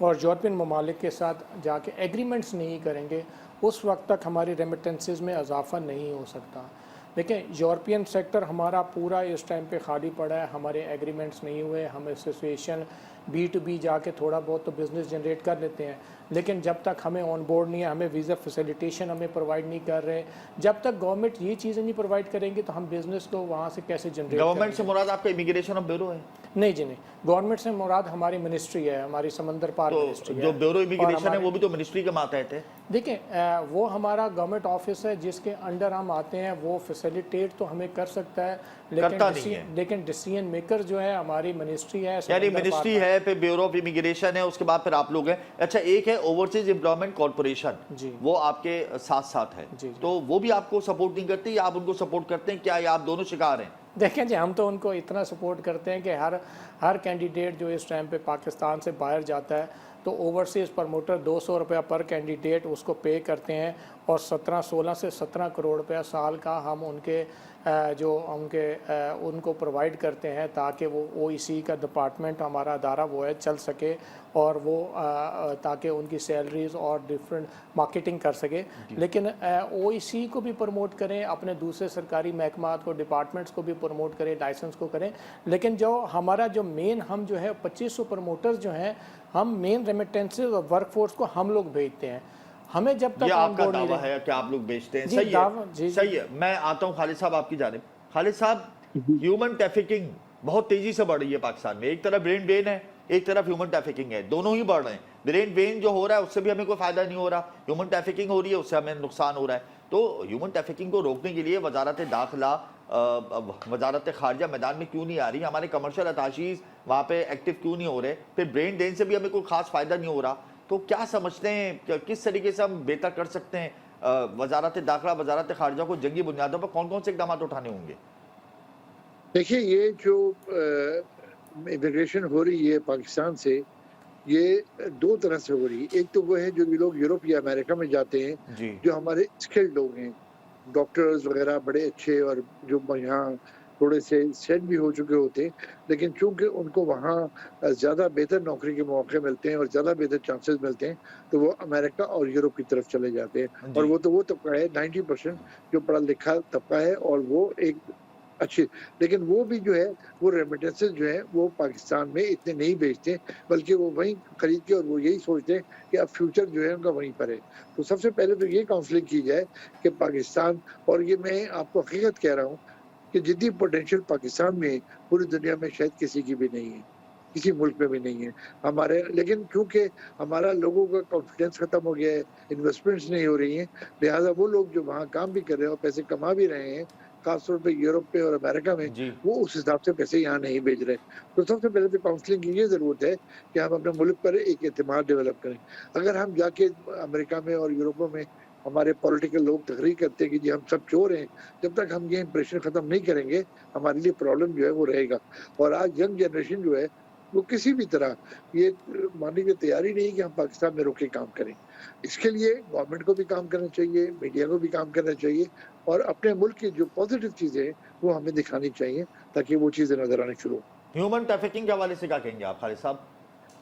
और यूरोपियन ममालिक के साथ जाके एग्रीमेंट्स नहीं करेंगे, उस वक्त तक हमारी रेमिटेंसेस में इजाफा नहीं हो सकता। देखिए, यूरोपियन सेक्टर हमारा पूरा इस टाइम पे खाली पड़ा है, हमारे एग्रीमेंट्स नहीं हुए, हम एसोसिएशन B2B जाके थोड़ा बहुत तो बिज़नेस जनरेट कर लेते हैं, लेकिन जब तक हमें ऑन बोर्ड नहीं है, हमें वीज़ा फैसिलिटेशन हमें प्रोवाइड नहीं कर रहे, जब तक गवर्नमेंट ये चीज़ें नहीं प्रोवाइड करेंगे तो हम बिज़नेस को वहाँ से कैसे जनरेट गवर्नमेंट से मुराद आपका इमिग्रेशन और ब्यूरो है? नहीं जी, नहीं, गवर्नमेंट से मुराद हमारी मिनिस्ट्री है, हमारी समंदर पार तो मिनिस्ट्री है। जो ब्यूरो इमिग्रेशन है वो भी तो मिनिस्ट्री के मातहत है। देखिए, वो हमारा गवर्नमेंट ऑफिस है जिसके अंडर हम आते हैं, वो फैसिलिटेट तो हमें कर सकता है, लेकिन डिसीजन मेकर जो है हमारी मिनिस्ट्री है। यानी मिनिस्ट्री है, फिर ब्यूरो ऑफ इमिग्रेशन है, उसके बाद फिर आप लोग हैं। अच्छा, एक है ओवरसीज एम्प्लॉयमेंट कॉर्पोरेशन, वो आपके साथ साथ है, तो वो भी आपको सपोर्ट नहीं करती या आप उनको सपोर्ट करते हैं? क्या आप दोनों शिकार हैं? देखें जी, हम तो उनको इतना सपोर्ट करते हैं कि हर कैंडिडेट जो इस टाइम पे पाकिस्तान से बाहर जाता है तो ओवरसीज़ प्रमोटर 200 रुपया पर कैंडिडेट उसको पे करते हैं और 16 से 17 करोड़ रुपया साल का हम उनको प्रोवाइड करते हैं ताकि वो OEC का डिपार्टमेंट हमारा अदारा वो है चल सके और वो ताकि उनकी सैलरीज और डिफरेंट मार्केटिंग कर सके। लेकिन OEC को भी प्रमोट करें, अपने दूसरे सरकारी महकमात को, डिपार्टमेंट्स को भी प्रमोट करें, लाइसेंस को करें, लेकिन जो हमारा जो मेन हम जो है 2500 प्रमोटर्स जो हैं, हम मेन रेमिटेंसेस और वर्कफोर्स को हम लोग भेजते हैं। हमें जब तक ये आपका दावा है कि आप लोग बेचते हैं? सही है, सही है। मैं आता हूं खालिद साहब आपकी जानिब। खालिद साहब, ह्यूमन ट्रैफिकिंग बहुत तेजी से बढ़ रही है पाकिस्तान में। एक तरफ ब्रेन ड्रेन है, एक तरफ ह्यूमन ट्रैफिकिंग है, दोनों ही बढ़ रहे हैं। ब्रेन ड्रेन जो हो रहा है उससे भी हमें कोई फायदा नहीं हो रहा, ह्यूमन ट्रैफिकिंग हो रही है उससे हमें नुकसान हो रहा है। तो ह्यूमन ट्रैफिकिंग को रोकने के लिए वजारत दाखिला, वजारत खारजा मैदान में क्यों नहीं आ रही? हमारे कमर्शियल अताशीज वहाँ पे एक्टिव क्यों नहीं हो रहे? फिर ब्रेन ड्रेन से भी हमें कोई खास फायदा नहीं हो रहा। तो क्या समझते हैं, किस तरीके से हम बेहतर कर सकते हैं? वजारत दाखिला, वजारत खारजा को जंगी बुनियादों पर कौन कौन से इकदाम उठाने होंगे? देखिए, ये जो इमिग्रेशन हो रही है पाकिस्तान से, ये दो तरह से हो रही है। एक तो वो है जो भी लोग यूरोप या अमेरिका में जाते हैं, जो हमारे स्किल्ड लोग हैं, डॉक्टर्स वगैरह बड़े अच्छे, और जो यहाँ थोड़े से सेट भी हो चुके होते हैं, लेकिन चूंकि उनको वहाँ ज़्यादा बेहतर नौकरी के मौके मिलते हैं और ज़्यादा बेहतर चांसेस मिलते हैं, तो वो अमेरिका और यूरोप की तरफ चले जाते हैं। और वो तबका है 90% जो पढ़ा लिखा तबका है, और वो एक अच्छी, लेकिन वो भी जो है वो रेमिटेंसेस जो है वो पाकिस्तान में इतने नहीं भेजते, बल्कि वो वहीं खरीद के, और वो यही सोचते हैं कि अब फ्यूचर जो है उनका वहीं पर है। तो सबसे पहले तो ये काउंसलिंग की जाए कि पाकिस्तान, और ये मैं आपको हकीकत कह रहा हूँ कि जितनी पोटेंशियल पाकिस्तान में पूरी दुनिया में शायद किसी की भी नहीं है, किसी मुल्क में भी नहीं है हमारे। लेकिन क्योंकि हमारा लोगों का कॉन्फिडेंस खत्म हो गया है, इन्वेस्टमेंट्स नहीं हो रही हैं, लिहाजा वो लोग जो वहाँ काम भी कर रहे हैं और पैसे कमा भी रहे हैं, खासतौर पे यूरोप पे और अमेरिका में, वो उस हिसाब से पैसे यहाँ नहीं भेज रहे। तो सबसे पहले तो काउंसलिंग की ये ज़रूरत है कि हम अपने मुल्क पर एक एतमाद डेवलप करें। अगर हम जाके अमेरिका में और यूरोपों में हमारे पॉलिटिकल लोग तकरीर करते हैं कि जी हम सब चोर हैं, जब तक हम ये इंप्रेशन ख़त्म नहीं करेंगे, हमारे लिए प्रॉब्लम जो है वो रहेगा। और आज यंग जनरेशन जो है वो किसी भी तरह ये मानने की तैयारी नहीं कि हम पाकिस्तान में रुक के काम करें। इसके लिए गवर्नमेंट को भी काम करना चाहिए, मीडिया को भी काम करना चाहिए, और अपने मुल्क की जो पॉजिटिव चीज़ें हैं वो हमें दिखानी चाहिए ताकि वो चीज़ें नजर आने शुरू हो। ह्यूमन ट्रैफिकिंग के हवाले से क्या कहेंगे आप खालिद साहब?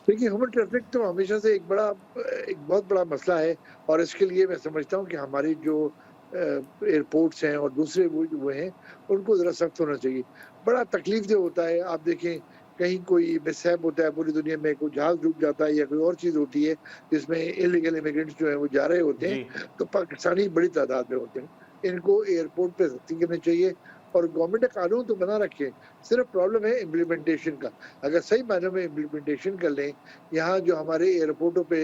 देखिए, ह्यूमन ट्रैफिक तो हमेशा से एक बहुत बड़ा मसला है, और इसके लिए मैं समझता हूँ कि हमारी जो एयरपोर्ट्स हैं और दूसरे वो हैं, उनको ज़रा सख्त होना चाहिए। बड़ा तकलीफ दे होता है, आप देखें कहीं कोई मिसहैप होता है पूरी दुनिया में, कोई जहाज डूब जाता है या कोई और चीज़ होती है जिसमें इलीगल इमिग्रेंट्स जो हैं वो जा रहे होते हैं, तो पाकिस्तानी बड़ी तादाद में होते हैं। इनको एयरपोर्ट पे सख्ती करनी चाहिए, और गवर्नमेंट ने कानून तो बना रखे, सिर्फ प्रॉब्लम है इम्प्लीमेंटेशन का। अगर सही मायनों में इम्प्लीमेंटेशन कर लें, यहाँ जो हमारे एयरपोर्टों पे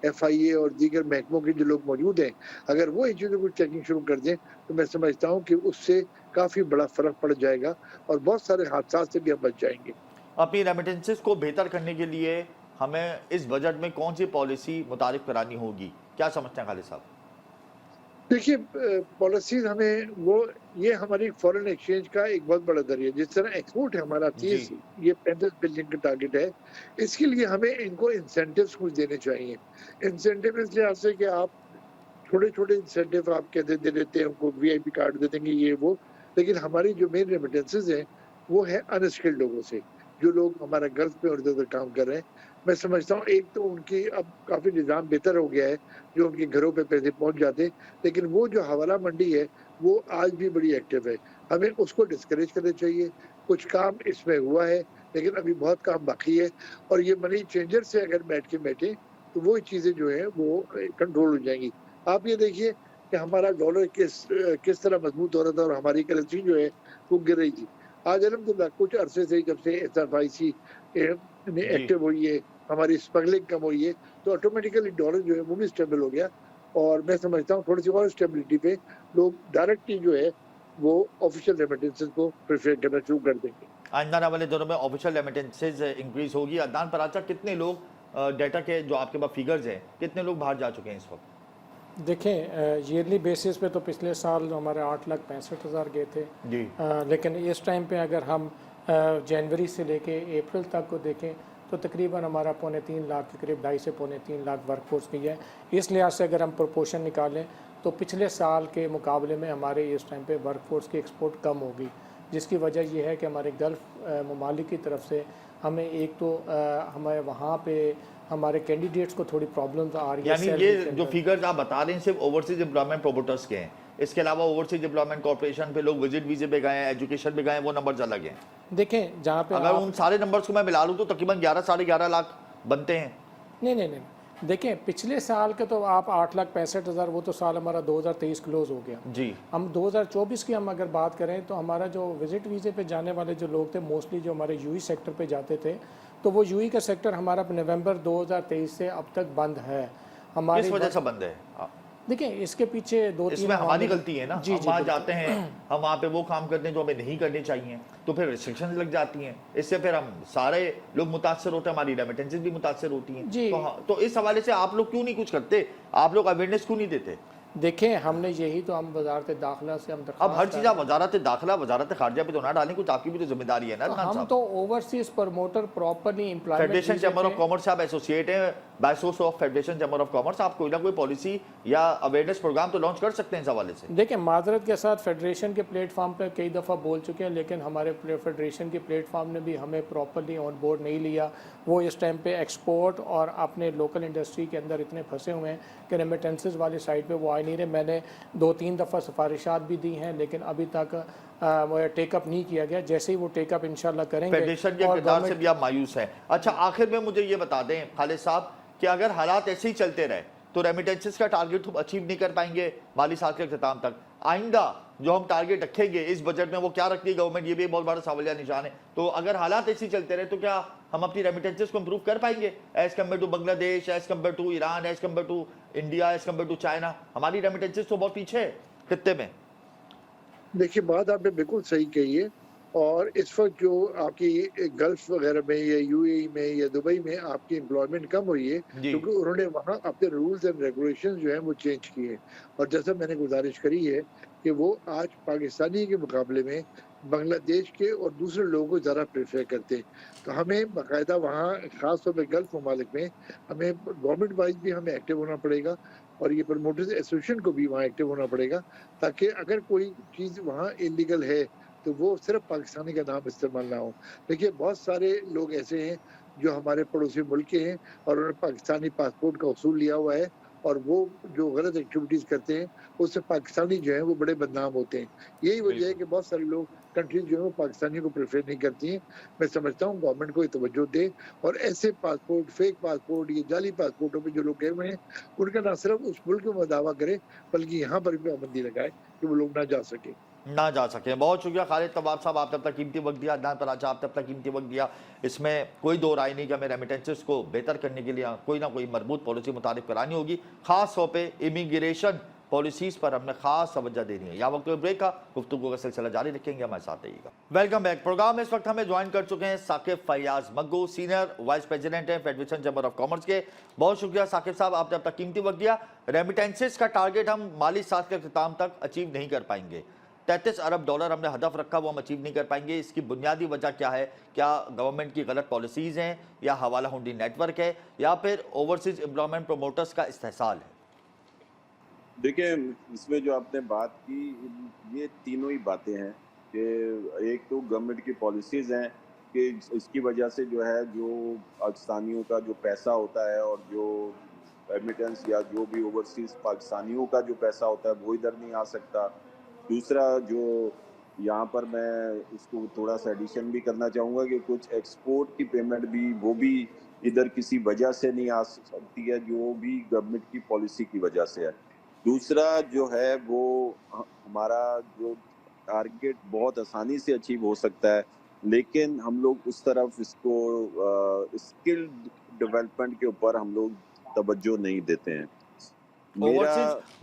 FIA और दीगर महकमों के जो लोग मौजूद हैं, अगर वो इन चीज़ों को चेकिंग शुरू कर दें, तो मैं समझता हूँ कि उससे काफ़ी बड़ा फ़र्क पड़ जाएगा और बहुत सारे हादसा से भी हम बच जाएंगे। अपनी रेमिटेंसेस को बेहतर करने के लिए हमें इस बजट में कौन सी पॉलिसी मुतारिफ करानी होगी, क्या समझते हैं खालिद साहब? देखिए पॉलिसीज हमें वो ये हमारी फॉरेन एक्सचेंज का एक बहुत बड़ा जरिया, जिस तरह एक्सपोर्ट है हमारा 30 ये 35 बिलियन का टारगेट है, इसके लिए हमें इनको इंसेंटिव्स कुछ देने चाहिए। इंसेंटिव इस लिहाज से कि आप छोटे-छोटे इंसेंटिव आप कहते दे देते हैं, उनको वीआईपी कार्ड दे देंगे ये वो, लेकिन हमारी जो मेन रेमिटेंसेस हैं, वो है अनस्किल्ड लोगों से, जो लोग हमारा गल्फ में और इधर-उधर काम कर रहे हैं। मैं समझता हूँ एक तो उनकी अब काफ़ी निज़ाम बेहतर हो गया है, जो उनके घरों पे पैसे पहुँच जाते हैं, लेकिन वो जो हवाला मंडी है, वो आज भी बड़ी एक्टिव है। हमें उसको डिस्करेज करना चाहिए। कुछ काम इसमें हुआ है, लेकिन अभी बहुत काम बाकी है और ये मनी चेंजर से अगर बैठ के बैठें, तो वो चीज़ें जो हैं वो कंट्रोल हो जाएँगी। आप ये देखिए कि हमारा डॉलर किस तरह मजबूत हो रहा था और हमारी करेंसी जो है वो गिर रही थी। आज अल्हम्दुलिल्लाह कुछ अरसे से जब से एसएफआईसी एक्टिव हुई है, हमारी स्मगलिंग कम हुई है, तो ऑटोमेटिकली डॉलर जो है वो भी स्टेबल हो गया और मैं समझता हूँ थोड़ी सी और स्टेबिलिटी पे लोग डायरेक्टली जो है वो ऑफिशियल रेमिटेंसेस को प्रेफर करना शुरू कर देंगे। आने वाले दिनों में ऑफिशियल रेमिटेंसेज इंक्रीज होगी। अदनान पराचा, कितने लोग डेटा के जो आपके पास फिगर्स हैं, कितने लोग बाहर जा चुके हैं इस वक्त? देखें ईयरली बेसिस पे तो पिछले साल हमारे 8,65,000 गए थे जी। लेकिन इस टाइम पे अगर हम जनवरी से लेके अप्रैल तक को देखें तो तकरीबन हमारा 2.25 लाख के करीब 2.5 से 3.25 लाख वर्कफोर्स की है। इस लिहाज से अगर हम प्रोपोर्शन निकालें तो पिछले साल के मुकाबले में हमारे इस टाइम पे वर्कफोर्स की एक्सपोर्ट कम होगी, जिसकी वजह यह है कि हमारे गल्फ़ ममालिक की तरफ से हमें एक तो हमें वहाँ पे हमारे कैंडिडेट्स को थोड़ी प्रॉब्लम्स आ रही है। यानी ये जो फिगर्स आप बता रहे हैं सिर्फ ओवरसीज एम्प्लॉयमेंट प्रोमोटर्स के हैं, इसके अलावा ओवरसीज एम्प्लॉयमेंट कॉर्पोरेशन पे लोग विजिट वीजे पे गए हैं, एजुकेशन पे गए हैं, वो नंबर्स अलग हैं। देखें जहाँ पे अगर उन सारे नंबर्स को मैं मिला लूँ तो तकरीबन 11 साढ़े 11 लाख बनते हैं। नहीं, देखें पिछले साल के तो आप 8,65,000 वो तो साल हमारा 2023 क्लोज हो गया जी। हम 2024 की हम अगर बात करें तो हमारा जो विजिट वीज़े पे जाने वाले जो लोग थे मोस्टली जो हमारे यूई सेक्टर पे जाते थे, तो वो यूई का सेक्टर हमारा नवंबर 2023 से अब तक बंद है। हमारी किस वजह से बंद है? देखिए इसके पीछे दो तीन इसमें हमारी गलती है ना। जी, हम जी, वहाँ जाते हैं, हम वहाँ पे वो काम करते हैं जो हमें नहीं करने चाहिए, तो फिर रिस्ट्रिक्शंस लग जाती हैं। इससे फिर हम सारे लोग मुतासर होते हैं, हमारी रेमिटेंसेज भी मुतासर होती हैं। जी। तो इस हवाले से आप लोग क्यों नहीं कुछ करते? आप लोग अवेयरनेस क्यों नहीं देते? देखें हमने यही तो हम वजारत दाखिला से हम अब हर चीज़ आप वजारत दाखिला वजारत खारजा पे तो ना डालें, कुछ आपकी भी तो जिम्मेदारी है ना। हम तो overseas promoter properly employment federation chamber of commerce से आप एसोसिएट हैं, बायसोस of federation chamber of commerce, आप कोई ना कोई पॉलिसी या अवेयरनेस प्रोग्राम तो लॉन्च कर सकते हैं इस हवाले से। देखिए माजरत के साथ फेडरेशन के प्लेटफॉर्म पर कई दफ़ा बोल चुके हैं, लेकिन हमारे फेडरेशन के प्लेटफॉर्म ने भी हमें प्रॉपरली ऑन बोर्ड नहीं लिया। वो इस टाइम पे एक्सपोर्ट और अपने लोकल इंडस्ट्री के अंदर इतने फंसे हुए हैं कि रेमिटेंसेस वाली साइड पे वो आ नहीं रहे। मैंने 2-3 दफ़ा सिफारिशात भी दी हैं, लेकिन अभी तक वो टेकअप नहीं किया गया। जैसे ही वो टेकअप इंशाल्लाह करेंगे। फेडरेशन के किरदार से भी आप मायूस हैं। अच्छा, आखिर में मुझे ये बता दें खालिद साहब कि अगर हालात ऐसे ही चलते रहे तो रेमिटेंसेस का टारगेट हम अचीव नहीं कर पाएंगे माली साल के अख्ताम तक। आइंदा जो हम टारगेट रखेंगे इस बजट में वो क्या रखती है गवर्नमेंट, ये भी बहुत बड़ा सवालिया निशान है। तो अगर हालात ऐसे ही चलते रहे तो क्या हम अपनी रेमिटेंसेस को इंप्रूव कर पाएंगे as compare to Bangladesh, as compare to Iran, as compare to India, as compare to China? हमारी रेमिटेंसेस तो बहुत पीछे है खित्ते में। देखिए बात आपने बिल्कुल सही कही है और इस वक्त जो आपकी गल्फ वगैरह में या यूएई में या दुबई में आपकी एम्प्लॉयमेंट कम हुई है क्योंकि उन्होंने वहाँ अपने रूल्स एंड रेगुलेशंस जो हैं वो चेंज किए और जैसा मैंने गुजारिश करी है कि वो आज पाकिस्तानी के मुकाबले में बांग्लादेश के और दूसरे लोगों को ज़्यादा प्रेफर करते हैं। तो हमें बाकायदा वहाँ ख़ास तौर पर गल्फ ममालिक में हमें गवर्नमेंट वाइज भी हमें एक्टिव होना पड़ेगा और ये प्रमोटर्स एसोसिएशन को भी वहाँ एक्टिव होना पड़ेगा ताकि अगर कोई चीज़ वहाँ इलीगल है तो वो सिर्फ पाकिस्तानी का नाम इस्तेमाल ना हो। देखिए बहुत सारे लोग ऐसे हैं जो हमारे पड़ोसी मुल्क के हैं और उन्होंने पाकिस्तानी पासपोर्ट का उसूल लिया हुआ है और वो जो गलत एक्टिविटीज़ करते हैं उससे पाकिस्तानी जो है वो बड़े बदनाम होते हैं। यही वजह है कि बहुत सारे लोग कंट्रीज जो है वो पाकिस्तानियों को प्रेफर नहीं करती हैं। मैं समझता हूँ गवर्नमेंट को ये तवज्जो दे और ऐसे पासपोर्ट, फेक पासपोर्ट, ये जाली पासपोर्टों पे जो लोग गए हुए हैं उनका ना सिर्फ उस मुल्क में दावा करे बल्कि यहाँ पर भी पाबंदी लगाए कि वो लोग ना जा सके। बहुत शुक्रिया खालिद तवाब साहब, आपने अपना कीमती वक्त दिया। अदनान पराचा, आपने अपना कीमती वक्त दिया। इसमें कोई दो राय नहीं कि हमें रेमिटेंसेस को बेहतर करने के लिए कोई ना कोई मजबूत पॉलिसी मुतारिफ करानी होगी, खास तौर पे इमिग्रेशन पॉलिसीज पर हमने खास तवज्जो देनी है। यहाँ वक्त ब्रेक का गुफ्तगू का सिलसिला जारी रखेंगे, हमारे साथ रहिएगा। Welcome back. प्रोग्राम में इस वक्त हमें ज्वाइन कर चुके हैं Saqib Fayyaz Maggu, senior vice president हैं फेडरेशन चैम्बर ऑफ कॉमर्स के। बहुत शुक्रिया साकिब साहब, आपने अपना कीमती वक्त दिया। रेमिटेंसेस का टारगेट हम माली साल के अख्ताम तक अचीव नहीं कर पाएंगे। 33 अरब डॉलर हमने हदफ रखा, वो हम अचीव नहीं कर पाएंगे। इसकी बुनियादी वजह क्या है? क्या गवर्नमेंट की गलत पॉलिसीज़ हैं, या हवाला हुंडी नेटवर्क है, या फिर ओवरसीज एम्प्लॉयमेंट प्रमोटर्स का इस्तेहसाल है? देखिए, इसमें जो आपने बात की, ये तीनों ही बातें हैं कि एक तो गवर्नमेंट की पॉलिसीज़ हैं कि इसकी वजह से जो है, जो पाकिस्तानियों का जो पैसा होता है और जो रेमिटेंस या जो भी ओवरसीज़ पाकिस्तानियों का जो पैसा होता है वो इधर नहीं आ सकता। दूसरा, जो यहाँ पर मैं इसको थोड़ा सा एडिशन भी करना चाहूँगा कि कुछ एक्सपोर्ट की पेमेंट भी वो भी इधर किसी वजह से नहीं आ सकती है, जो भी गवर्नमेंट की पॉलिसी की वजह से है। दूसरा जो है वो हमारा जो टारगेट बहुत आसानी से अचीव हो सकता है, लेकिन हम लोग उस तरफ इसको स्किल डेवलपमेंट के ऊपर हम लोग तवज्जो नहीं देते हैं।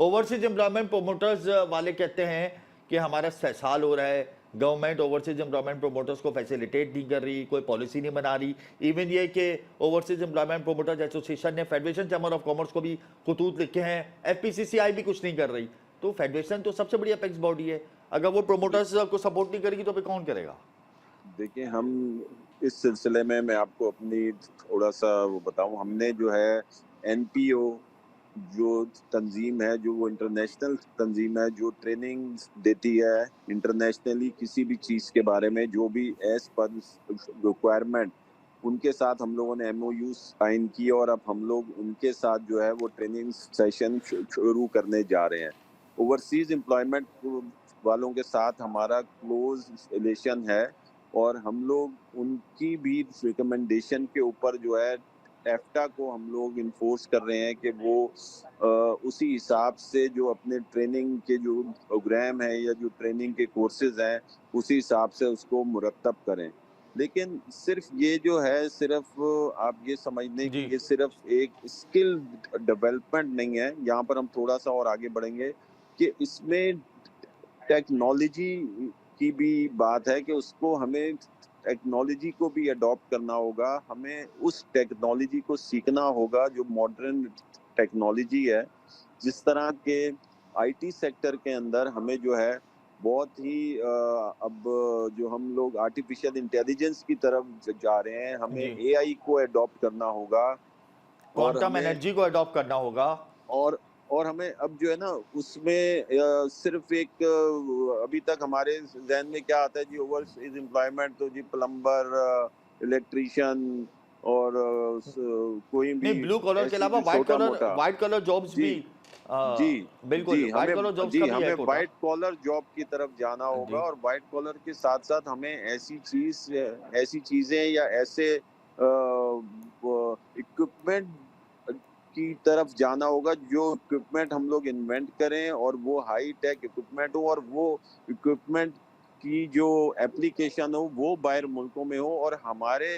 ओवरसीज एम्प्लॉयमेंट प्रोमोटर्स वाले कहते हैं कि हमारा इस्तेहसाल हो रहा है, गवर्नमेंट ओवरसीज एम्प्लॉयमेंट प्रोमोटर्स को फैसिलिटेट नहीं कर रही, कोई पॉलिसी नहीं बना रही। इवन ये कि ओवरसीज एम्प्लॉयमेंट प्रोमोटर्स एसोसिएशन ने फेडरेशन चैम्बर ऑफ कॉमर्स को भी खतूत लिखे हैं, एफपीसीसीआई भी कुछ नहीं कर रही। तो फेडरेशन तो सबसे बड़ी अपेक्स बॉडी है, अगर वो प्रोमोटर्स को सपोर्ट नहीं करेगी तो फिर कौन करेगा? देखिए, हम इस सिलसिले में मैं आपको अपनी थोड़ा सा वो बताऊं, हमने जो है एनपीओ जो तंजीम है, जो वो इंटरनेशनल तंजीम है, जो ट्रेनिंग देती है इंटरनेशनली किसी भी चीज़ के बारे में, जो भी एज पर रिक्वायरमेंट, उनके साथ हम लोगों ने एमओयू साइन की और अब हम लोग उनके साथ जो है वो ट्रेनिंग सेशन शुरू करने जा रहे हैं। ओवरसीज एम्प्लॉयमेंट वालों के साथ हमारा क्लोज रिलेशन है और हम लोग उनकी भी रिकमेंडेशन के ऊपर जो है एफ्टा को हम लोग इन्फोर्स कर रहे हैं कि वो उसी हिसाब से जो अपने ट्रेनिंग के जो प्रोग्राम है या जो ट्रेनिंग के कोर्सेज हैं उसी हिसाब से उसको मुरतब करें। लेकिन सिर्फ ये जो है, सिर्फ आप ये समझ लें कि ये सिर्फ एक स्किल डेवलपमेंट नहीं है। यहाँ पर हम थोड़ा सा और आगे बढ़ेंगे कि इसमें टेक्नोलॉजी की भी बात है कि उसको हमें टेक्नोलॉजी को भी अडॉप्ट करना होगा, हमें उस टेक्नोलॉजी को सीखना होगा जो मॉडर्न टेक्नोलॉजी है। जिस तरह के आईटी सेक्टर के अंदर हमें जो है बहुत ही अब जो हम लोग आर्टिफिशियल इंटेलिजेंस की तरफ जा रहे हैं, हमें एआई को अडॉप्ट करना होगा, क्वांटम एनर्जी को अडॉप्ट करना होगा, और हमें अब जो है ना उसमें सिर्फ एक अभी तक हमारे जहन में क्या आता है जी, ओवरसीज एम्प्लॉयमेंट तो जी प्लम्बर, इलेक्ट्रिशियन और कोई भी ब्लू कॉलर के अलावा व्हाइट कॉलर जॉब्स भी जी बिल्कुल हमें व्हाइट कॉलर जॉब की तरफ जाना होगा और व्हाइट कॉलर के साथ साथ हमें ऐसी चीजें या ऐसे इक्विपमेंट की तरफ जाना होगा जो इक्विपमेंट हम लोग इन्वेंट करें और वो हाई टेक इक्विपमेंट हो और वो इक्विपमेंट की जो एप्लीकेशन हो वो बाहर मुल्कों में हो और हमारे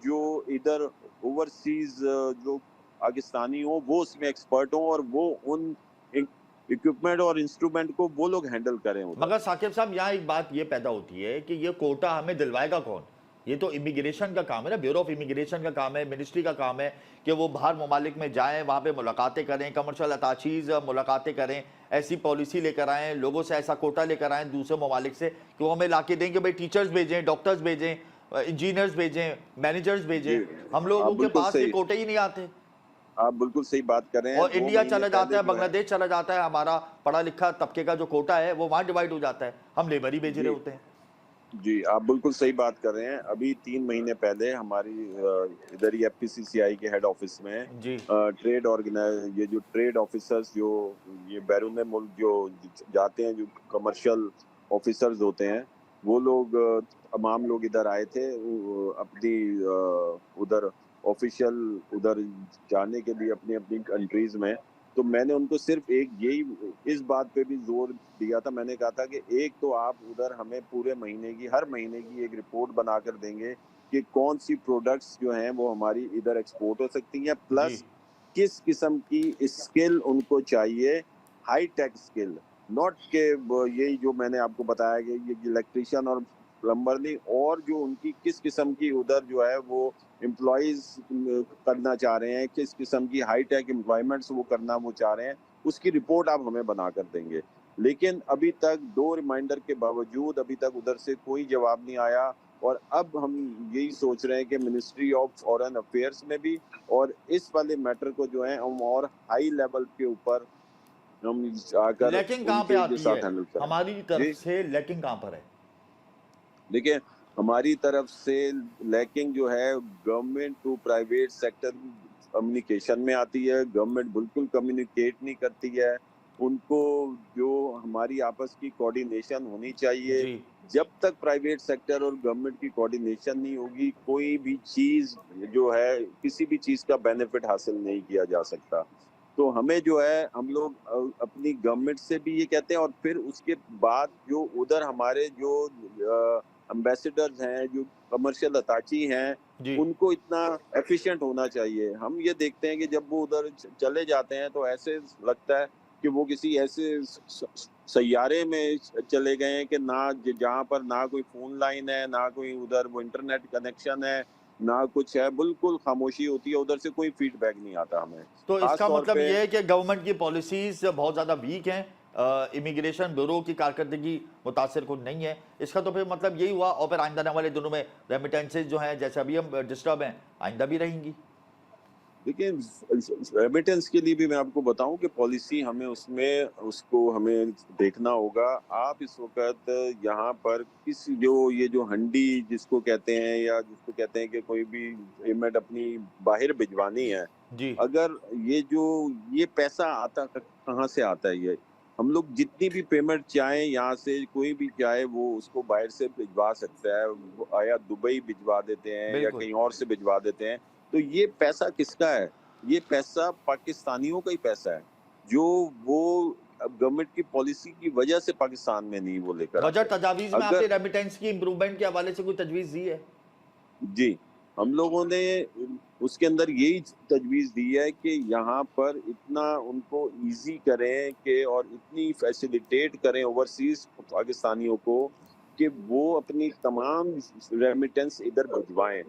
जो इधर ओवरसीज जो पाकिस्तानी हो वो उसमें एक्सपर्ट हो और वो उन इक्विपमेंट और इंस्ट्रूमेंट को वो लोग हैंडल करें। मगर साकिब साहब, यहाँ एक बात ये पैदा होती है कि ये कोटा हमें दिलवाएगा कौन? ये तो इमिग्रेशन का काम है ना, ब्यूरो ऑफ इमिग्रेशन का काम है, मिनिस्ट्री का काम है कि वो बाहर ममालिक में जाएं, वहाँ पे मुलाकातें करें, कमर्शियल अताचीज़ मुलाकातें करें, ऐसी पॉलिसी लेकर आएँ, लोगों से ऐसा कोटा लेकर आएँ दूसरे ममालिक से कि वो हमें ला के दें कि भाई टीचर्स भेजें, डॉक्टर्स भेजें, इंजीनियर्स भेजें, मैनेजर्स भेजें। हम लोगों के पास ये कोटे ही नहीं आते। आप बिल्कुल सही बात कर रहे हैं। और इंडिया चला जाता है, बांग्लादेश चला जाता है, हमारा पढ़ा लिखा तबके का जो कोटा है वो वहाँ डिवाइड हो जाता है, हम लेबर ही भेज रहे होते हैं। जी, आप बिल्कुल सही बात कर रहे हैं। अभी 3 महीने पहले हमारी इधर ही एफपीसीसीआई के हेड ऑफिस में ये जो ट्रेड ऑफिसर्स जो ये बैरून मुल्क जो जाते हैं, जो कमर्शियल ऑफिसर्स होते हैं, वो लोग तमाम लोग इधर आए थे अपनी उधर ऑफिशियल उधर जाने के लिए अपनी अपनी कंट्रीज में। तो मैंने उनको सिर्फ यही इस बात पे भी जोर दिया था, मैंने कहा था कि एक तो आप उधर हमें पूरे महीने की हर महीने की एक रिपोर्ट बनाकर देंगे कि कौन सी प्रोडक्ट्स जो हैं वो हमारी इधर एक्सपोर्ट हो सकती हैं, प्लस किस किस्म की स्किल उनको चाहिए हाई टेक स्किल, नॉट के यही जो मैंने आपको बताया कि ये इलेक्ट्रिशियन और प्लम्बर नहीं, और जो उनकी किस किस्म की उधर जो है वो एम्प्लॉयज करना चाह रहे हैं, किस किस्म की हाई टेक एम्प्लॉयमेंट्स वो करना वो चाह रहे हैं, उसकी रिपोर्ट आप हमें बना कर देंगे। लेकिन अभी तक 2 रिमाइंडर के बावजूद अभी तक उधर से कोई जवाब नहीं आया, और अब हम यही सोच रहे हैं कि मिनिस्ट्री ऑफ फॉरेन अफेयर्स में भी और इस वाले मैटर को जो है हम और हाई लेवल के ऊपर हम जाकर लैकिंग कहाँ पे उनके आती साथ है हैंडल करें। हमारी तरफ से, लैकिंग कहाँ पर है? देखिए, हमारी तरफ से लैकिंग जो है government to private sector communication में आती है। गवर्नमेंट बिल्कुल कम्युनिकेट नहीं करती है। उनको जो हमारी आपस की कोऑर्डिनेशन होनी चाहिए, जी जब तक प्राइवेट सेक्टर और गवर्नमेंट की कोऑर्डिनेशन नहीं होगी, कोई भी चीज जो है, किसी भी चीज का बेनिफिट हासिल नहीं किया जा सकता। तो हमें जो है, हम लोग अपनी गवर्नमेंट से भी ये कहते हैं, और फिर उसके बाद जो उधर हमारे जो एम्बेसडर्स हैं, जो कमर्शियल अटाची हैं, जी उनको इतना एफिशिएंट होना चाहिए। हम ये देखते हैं कि जब वो उधर चले जाते हैं तो ऐसे लगता है कि वो किसी ऐसे सैयारे में चले गए हैं कि ना जहाँ पर ना कोई फोन लाइन है, ना कोई उधर वो इंटरनेट कनेक्शन है, ना कुछ है, बिल्कुल खामोशी होती है, उधर से कोई फीडबैक नहीं आता हमें। तो खास इसका तौर मतलब पे ये है कि गवर्नमेंट की पॉलिसीज बहुत ज़्यादा वीक हैं, इमिग्रेशन ब्यूरो की कारकर्दगी मुतासर कुन नहीं है। इसका तो फिर मतलब यही हुआ, और फिर आइंदा आने वाले दिनों में रेमिटेंसेज जो हैं, जैसे अभी हम डिस्टर्ब हैं, आइंदा भी रहेंगी। देखिए, रेमिटेंस के लिए भी मैं आपको बताऊं कि पॉलिसी हमें उसमें उसको हमें देखना होगा। आप इस वक्त यहाँ पर किसी जो ये जो हंडी जिसको कहते हैं, या जिसको कहते हैं कि कोई भी पेमेंट अपनी बाहर भिजवानी है, जी अगर ये पैसा आता कहाँ से आता है? ये हम लोग जितनी भी पेमेंट चाहें, यहाँ से कोई भी चाहे वो उसको बाहर से भिजवा सकता है, या दुबई भिजवा देते हैं या बिल्कुल। कहीं और से भिजवा देते हैं। तो ये पैसा किसका है? ये पैसा पाकिस्तानियों का ही पैसा है, जो वो गवर्नमेंट की पॉलिसी की वजह से पाकिस्तान में नहीं वो लेकर बजट आते। तजावीज़ में आपने अगर रेमिटेंस की इम्प्रूवमेंट के हवाले से कोई तजवीज़ दी है? जी, हम लोगों ने उसके अंदर यही तजवीज़ दी है कि यहाँ पर इतना उनको ईज़ी करें कि, और इतनी फैसिलिटेट करें ओवरसीज़ पाकिस्तानियों को, कि वो अपनी तमाम रेमिटेंस इधर भिजवाएँ।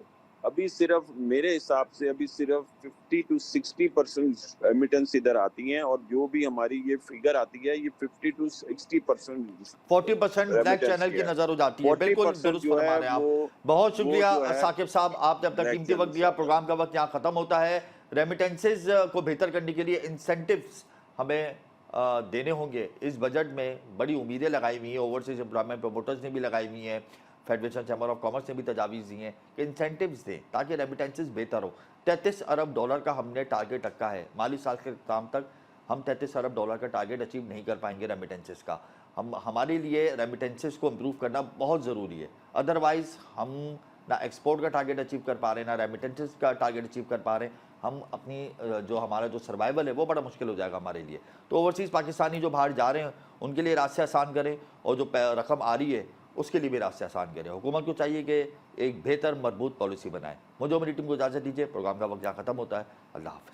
अभी सिर्फ मेरे हिसाब से अभी सिर्फ 50 टू 60% रेमिटेंस इधर आती हैं, और जो भी हमारी ये फिगर आती है, ये 50 टू 60% 40% ब्लैक रेमिटेंस चैनल की की है। नज़र हो जाती है। बिल्कुल 40% दुरुस्त जो फरमा है रहे हैं आप। बहुत वो शुक्रिया जो है साकिब साहब, आपने अपना ब्लैक कीमती वक्त चैनल से दिया। आता है। प्रोग्राम का वक्त यहाँ ख़त्म होता है। रेमिटेंसेज को बेहतर करने के लिए इंसेंटिव्स हमें देने होंगे। इस बजट में बड़ी उम्मीदें लगाई हुई हैं, ओवरसीज एम्प्लॉयमेंट प्रमोटर्स ने भी लगाई हुई हैं, फेडरेशन चैम्बर ऑफ कॉमर्स ने भी तजावीज़ दी हैं कि इंसेंटिव्स दें ताकि रेमिटेंसेज बेहतर हो। $33 अरब का हमने टारगेट रखा है। माली साल के अख्ताम तक हम $33 अरब का टारगेट अचीव नहीं कर पाएंगे रेमिटेंसेज का। हमारे लिए रेमिटेंसेज को इम्प्रूव करना बहुत ज़रूरी है। अदरवाइज़ हम ना एक्सपोर्ट का टारगेट अचीव कर पा रहे हैं, ना रेमिटेंसेज का टारगेट अचीव कर पा रहे हैं। हम अपनी जो हमारा जो सर्वाइवल है वो बड़ा मुश्किल हो जाएगा हमारे लिए। तो ओवरसीज़ पाकिस्तानी जो बाहर जा रहे हैं उनके लिए रास्ते आसान करें, और जो रकम आ रही है उसके लिए भी रास्ते आसान करें। हुकूमत को चाहिए कि एक बेहतर मजबूत पॉलिसी बनाए। मुझे मेरी टीम को इजाज़त दीजिए। प्रोग्राम का वक्त यहाँ ख़त्म होता है। अल्लाह हाफ़िज़।